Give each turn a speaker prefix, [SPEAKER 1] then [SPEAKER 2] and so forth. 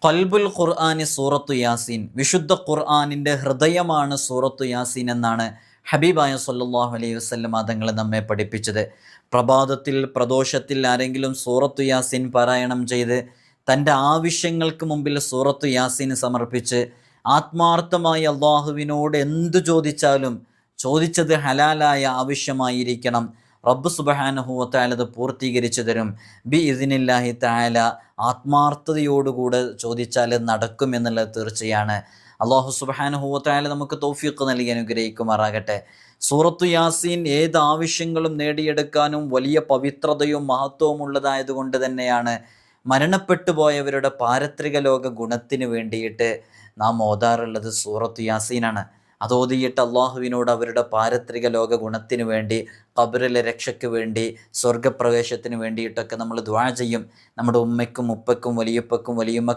[SPEAKER 1] ഖൽബുൽ ഖുർആനി സൂറത്തു യാസീൻ, വിശുദ്ധ ഖുർആനിൻ്റെ ഹൃദയമാണ് സൂറത്തു യാസീൻ എന്നാണ് ഹബീബായ സല്ലല്ലാഹു അലൈഹി വസല്ലം തങ്ങൾ നമ്മെ പഠിപ്പിച്ചത്. പ്രഭാതത്തിൽ പ്രദോഷത്തിൽ ആരെങ്കിലും സൂറത്തു യാസീൻ പാരായണം ചെയ്ത് തൻ്റെ ആവശ്യങ്ങൾക്ക് മുമ്പിൽ സൂറത്തു യാസീൻ സമർപ്പിച്ച് ആത്മാർത്ഥമായി അള്ളാഹുവിനോട് എന്തു ചോദിച്ചാലും ചോദിച്ചത് ഹലാലായ ആവശ്യമായിരിക്കണം, റബ്ബ് സുബ്ഹാനഹു വ തആല അത് പൂർത്തീകരിച്ചു തരും. ബി ഇദ്നില്ലാഹി തആല ആത്മാർത്ഥതയോടുകൂടെ ചോദിച്ചാൽ നടക്കുമെന്നുള്ളത് തീർച്ചയാണ്. അള്ളാഹു സുബ്ഹാനഹു വ തആല നമുക്ക് തൗഫീഖ് നൽകി അനുഗ്രഹിക്കുമാറാകട്ടെ. സൂറത്തു യാസീൻ ഏത് ആവശ്യങ്ങളും നേടിയെടുക്കാനും വലിയ പവിത്രതയും മഹത്വവും ഉള്ളതായതുകൊണ്ട് തന്നെയാണ് മരണപ്പെട്ടു പോയവരുടെ പാരത്രിക ലോക ഗുണത്തിന് വേണ്ടിയിട്ട് നാം ഓതാറുള്ളത് സൂറത്തു യാസീനാണ്. അതോതിയിട്ട് അള്ളാഹുവിനോട് അവരുടെ പാരത്രിക ലോക ഗുണത്തിന് വേണ്ടി, ഖബറിലെ രക്ഷയ്ക്ക് വേണ്ടി, സ്വർഗപ്രവേശത്തിന് വേണ്ടിയിട്ടൊക്കെ നമ്മൾ ദുആ ചെയ്യും. നമ്മുടെ ഉമ്മയ്ക്കും ഉപ്പയ്ക്കും വലിയപ്പയ്ക്കും വലിയമ്മക്കും